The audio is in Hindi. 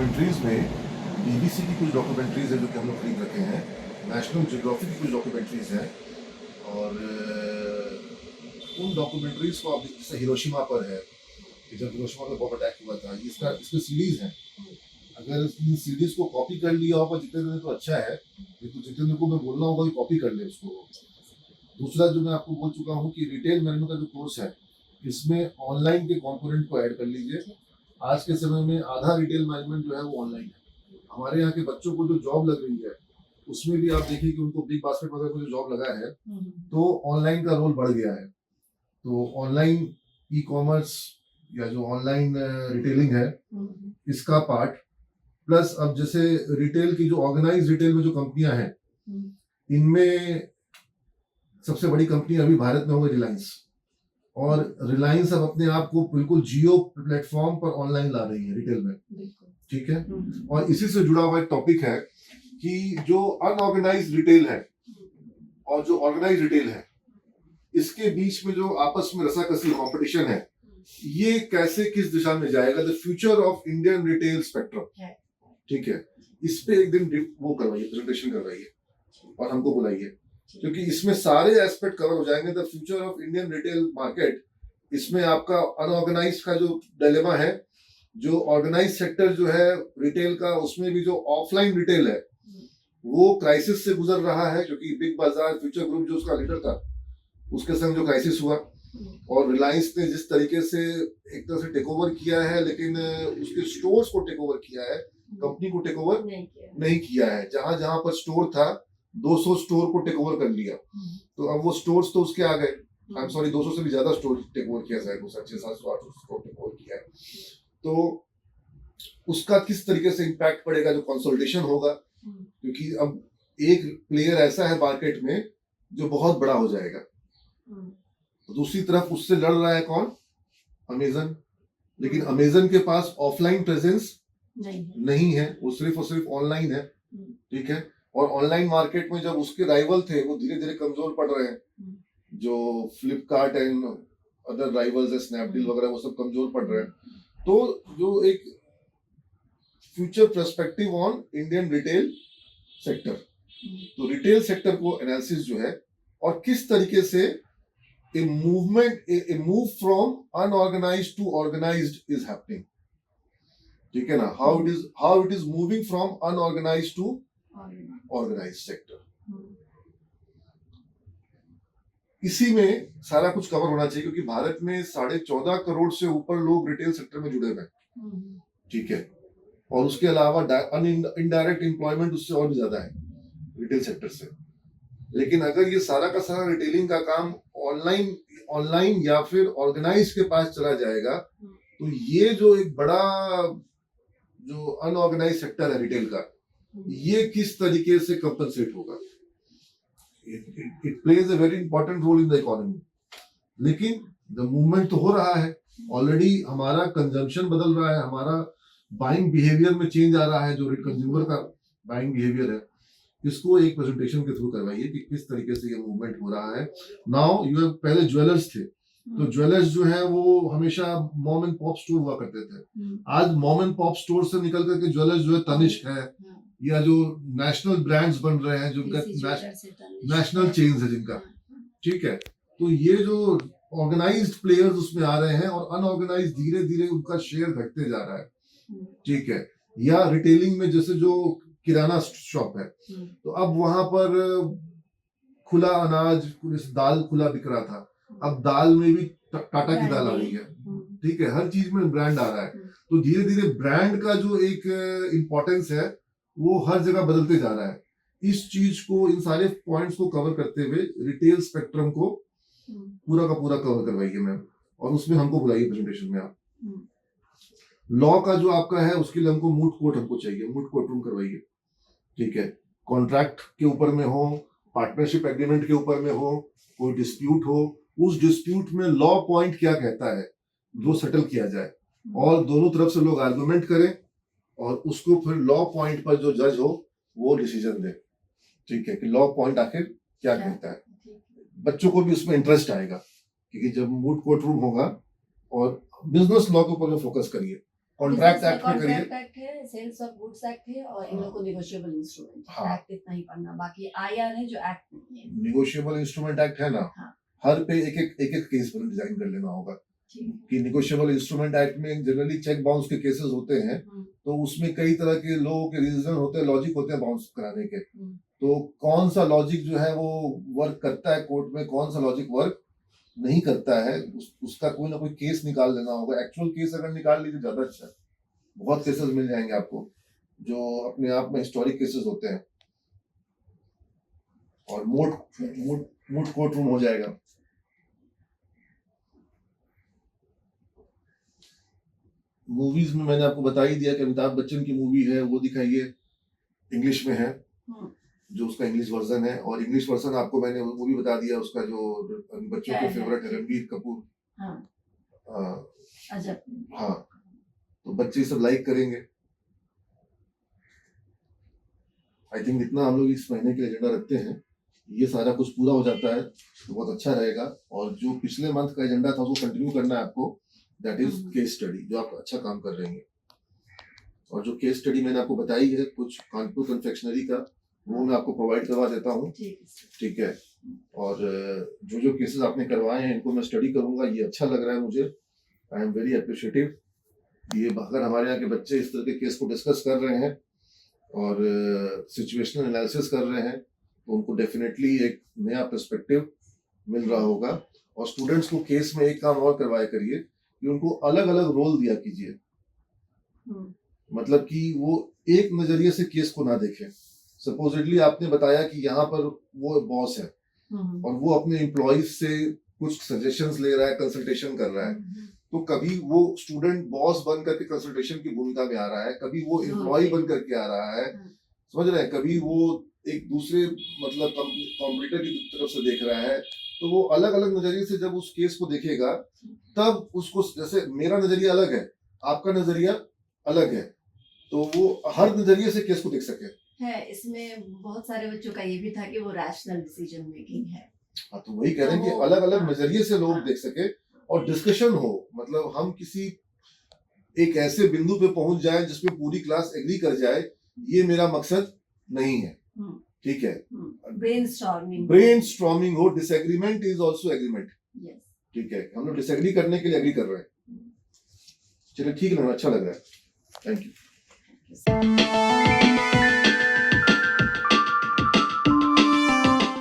डॉक्यूमेंट्रीज में बीबीसी की कुछ डॉक्यूमेंट्रीज हैं जो कि हम लोग खरीद रखे हैं, नेशनल ज्योग्राफी की कुछ डॉक्यूमेंट्रीज हैं, और उन डॉक्यूमेंट्रीज को आप जैसे हिरोशिमा पर है कि जब हिरोशिमा पर बॉम्ब अटैक हुआ था, इसमें सीरीज हैं। अगर इन सीरीज को कॉपी कर लिया होगा जितेंद्र ने तो अच्छा है, नहीं तो जितेंद्र को मैं बोलना होगा कि कॉपी कर ले उसको। दूसरा जो मैं आपको बोल चुका हूँ कि रिटेल मैनेजमेंट का जो कोर्स है, इसमें ऑनलाइन के कंपोनेंट को ऐड कर लीजिए। आज के समय में आधा रिटेल मैनेजमेंट जो है वो ऑनलाइन है। हमारे यहाँ के बच्चों को जो जॉब लग रही है उसमें भी आप देखिए कि उनको बिग बास्केट वगैरह में जो जॉब लगा है तो ऑनलाइन का रोल बढ़ गया है। तो ऑनलाइन ई कॉमर्स या जो ऑनलाइन रिटेलिंग है इसका पार्ट, प्लस अब जैसे रिटेल की जो ऑर्गेनाइज रिटेल में जो कंपनियां हैं, इनमें सबसे बड़ी कंपनी अभी भारत में होगी रिलायंस, और रिलायंस अब अपने आप को बिल्कुल जियो प्लेटफॉर्म पर ऑनलाइन ला रही है रिटेल में, ठीक है। और इसी से जुड़ा हुआ एक टॉपिक है कि जो अनऑर्गेनाइज रिटेल है और जो ऑर्गेनाइज रिटेल है, इसके बीच में जो आपस में रसाकसी कंपटीशन है, ये कैसे किस दिशा में जाएगा, the future of Indian retail spectrum, ठीक है। इस पे एक दिन वो करवाइए, प्रेजेंटेशन करवाइए और हमको बुलाइए, क्योंकि इसमें सारे एस्पेक्ट कवर हो जाएंगे। The future of Indian retail market, इसमें आपका अनऑर्गेनाइज का जो डिलेमा है, जो ऑर्गेनाइज सेक्टर जो है रिटेल का, उसमें भी जो ऑफलाइन रिटेल है वो क्राइसिस से गुजर रहा है, क्योंकि बिग बाजार फ्यूचर ग्रुप जो उसका लीडर था उसके संग जो क्राइसिस हुआ, और रिलायंस ने जिस तरीके से एक तरह से टेक ओवर किया है, लेकिन उसके स्टोर्स को टेक ओवर किया है, कंपनी को टेक ओवर नहीं किया है। जहां जहां पर स्टोर था 200 स्टोर को टेक ओवर कर लिया, तो अब वो स्टोर्स तो उसके आ गए। आई एम सॉरी, 200 से भी ज्यादा स्टोर टेक ओवर किया, शायद 600-700-800 स्टोर टेक ओवर किया है। तो उसका किस तरीके से इम्पैक्ट पड़ेगा, जो कंसोलिडेशन होगा, क्योंकि अब एक प्लेयर ऐसा है मार्केट में जो बहुत बड़ा हो जाएगा। दूसरी तरफ उससे लड़ रहा है कौन? अमेजन। लेकिन अमेजन के पास ऑफलाइन प्रेजेंस नहीं है, वो सिर्फ और सिर्फ ऑनलाइन है, ठीक है। और ऑनलाइन मार्केट में जब उसके राइवल थे वो धीरे धीरे कमजोर पड़ रहे हैं, जो फ्लिपकार्ट एंड अदर राइवल्स है, स्नैपडील वगैरह, वो सब कमजोर पड़ रहे हैं। तो जो एक future perspective on Indian retail sector, तो रिटेल सेक्टर को एनालिसिस जो है, और किस तरीके से a move from unorganized to organized is happening, ठीक है ना। how it is moving from unorganized to organized sector, इसी में सारा कुछ कवर होना चाहिए, क्योंकि भारत में 14.5 करोड़ से ऊपर लोग रिटेल सेक्टर में जुड़े हुए हैं, ठीक है। और उसके अलावा इनडायरेक्ट एम्प्लॉयमेंट उससे और भी ज्यादा है रिटेल सेक्टर से। लेकिन अगर ये सारा का सारा रिटेलिंग का काम ऑनलाइन या फिर ऑर्गेनाइज के पास चला जाएगा, तो ये जो एक बड़ा जो अनऑर्गेनाइज सेक्टर है रिटेल का, ये किस तरीके से कंपनसेट होगा। It plays a very important role in the economy. लेकिन द मूवमेंट तो हो रहा है ऑलरेडी, हमारा कंजम्पशन बदल रहा है, हमारा बाइंग बिहेवियर में चेंज आ रहा है, जो कंज्यूमर का बाइंग बिहेवियर है, इसको एक प्रेजेंटेशन के थ्रू करवाइए कि किस तरीके से ये मूवमेंट हो रहा है। नाउ यू पहले ज्वेलर्स थे, तो ज्वेलर्स जो है वो हमेशा मॉम एंड पॉप स्टोर हुआ करते थे। आज मॉम एंड पॉप स्टोर से निकल करके ज्वेलर्स जो है तनिष्क है, या जो नेशनल ब्रांड्स बन रहे हैं, जो नेशनल चेन्स है जिनका, ठीक है। तो ये जो ऑर्गेनाइज्ड प्लेयर्स उसमें आ रहे हैं, और अनऑर्गेनाइज्ड धीरे धीरे उनका शेयर घटते जा रहा है, ठीक है। या रिटेलिंग में जैसे जो किराना शॉप है, तो अब वहां पर खुला अनाज, दाल खुला बिक रहा था, अब दाल में भी टाटा की दाल आ रही है, ठीक है। हर चीज में ब्रांड आ रहा है, तो धीरे धीरे ब्रांड का जो एक इम्पोर्टेंस है वो हर जगह बदलते जा रहा है। इस चीज को, इन सारे पॉइंट्स को कवर करते हुए रिटेल स्पेक्ट्रम को पूरा का पूरा कवर करवाइए मैम, और उसमें हमको बुलाइए प्रेजेंटेशन में आप। लॉ का जो आपका है उसके लिए हमको मूट कोर्ट हमको चाहिए, मूट कोर्ट रूम करवाइए, ठीक है। कॉन्ट्रैक्ट के ऊपर में हो, पार्टनरशिप एग्रीमेंट के ऊपर में हो, कोई डिस्प्यूट हो, उस डिस्प्यूट में लॉ पॉइंट क्या कहता है वो सेटल किया जाए, और दोनों तरफ से लोग आर्गुमेंट करें, और उसको फिर लॉ पॉइंट पर जो जज हो वो डिसीजन दे, ठीक है, कि लॉ पॉइंट आखिर क्या कहता है। बच्चों को भी उसमें इंटरेस्ट आएगा, क्योंकि जब मूट कोर्ट रूम होगा, और बिजनेस लॉ के ऊपर फोकस करिए, कॉन्ट्रैक्ट एक्ट में करिए। कॉन्ट्रैक्ट एक्ट है, सेल्स ऑफ गुड्स एक्ट है और इन लोगों को नेगोशिएबल इंस्ट्रूमेंट हाँ। एक्ट इतना ही पढ़ना, बाकी आईआर है जो एक्ट नहीं है। निगोशिएबल इंस्ट्रूमेंट एक्ट है ना, हाँ। हर पे एक केस पर डिजाइन कर लेना होगा ठीक कि निगोशिएबल इंस्ट्रूमेंट एक्ट में जनरली चेक बाउंस के केसेस होते हैं, तो उसमें कई तरह के लोगों के रीजन होते हैं, लॉजिक होते हैं बाउंस कराने के। तो कौन सा लॉजिक जो है वो वर्क करता है कोर्ट में, कौन सा लॉजिक वर्क नहीं करता है, उसका कोई ना कोई केस निकाल लेना होगा। एक्चुअल केस अगर निकाल लीजिए ज्यादा अच्छा है, बहुत केसेस मिल जाएंगे आपको जो अपने आप में हिस्टोरिक केसेस होते हैं, और मूड कोर्ट रूम हो जाएगा। मूवीज में मैंने आपको बता ही दिया कि अमिताभ बच्चन की मूवी है वो दिखाइए, इंग्लिश में है, जो उसका इंग्लिश वर्जन है। और इंग्लिश वर्जन आपको मैंने वो भी बता दिया उसका जो बच्चों के फेवरेट है, रणबीर कपूर। हाँ, तो बच्चे सब लाइक करेंगे। आई थिंक इतना हम लोग इस महीने के एजेंडा रखते हैं, ये सारा कुछ पूरा हो जाता है तो बहुत अच्छा रहेगा। और जो पिछले मंथ का एजेंडा था उसको कंटिन्यू करना है आपको, दैट इज केस स्टडी, जो आप अच्छा काम कर रहे हैं। और जो केस स्टडी मैंने आपको बताई है कुछ कानपुर कन्फेक्शनरी का, वो मैं आपको प्रोवाइड करवा देता हूँ, ठीक है। और जो जो केसेस आपने करवाए हैं इनको मैं स्टडी करूंगा, ये अच्छा लग रहा है मुझे, आई एम वेरी अप्रिशिएटिव। ये अगर हमारे यहाँ के बच्चे इस तरह के केस को डिस्कस कर रहे हैं और सिचुएशनल एनालिसिस कर रहे हैं तो उनको डेफिनेटली एक नया पर्सपेक्टिव मिल रहा होगा। और स्टूडेंट्स को केस में एक काम और करवाया करिए कि उनको अलग अलग रोल दिया कीजिए, मतलब कि वो एक नजरिए से केस को ना देखें। सपोजिटली आपने बताया कि यहाँ पर वो बॉस है और वो अपने एम्प्लॉइज से कुछ सजेशंस ले रहा है, कंसल्टेशन कर रहा है, तो कभी वो स्टूडेंट बॉस बन करके कंसल्टेशन की भूमिका में आ रहा है, कभी वो एम्प्लॉय बन करके आ रहा है, समझ रहे हैं, कभी वो एक दूसरे मतलब कॉम्पिटिटर की तरफ से देख रहा है। तो वो अलग अलग नजरिए से जब उस केस को देखेगा तब उसको, जैसे मेरा नजरिया अलग है, आपका नजरिया अलग है, तो वो हर नजरिए से केस को देख सके है। इसमें बहुत सारे बच्चों का ये भी था कि वो रैशनल डिसीजन मेकिंग है। हाँ, तो वही कह रहे हैं कि अलग अलग नजरिए से लोग देख सके और डिस्कशन हो, मतलब हम किसी एक ऐसे बिंदु पे पहुंच जाए जिसमें पूरी क्लास एग्री कर जाए, ये मेरा मकसद नहीं है, ठीक है। ब्रेनस्टॉर्मिंग हो, डिसएग्रीमेंट इज आल्सो एग्रीमेंट, ठीक है। हम लोग डिसएग्री करने के लिए एग्री कर रहे हैं, चलिए ठीक लग रहा है, अच्छा लग रहा है, थैंक यू।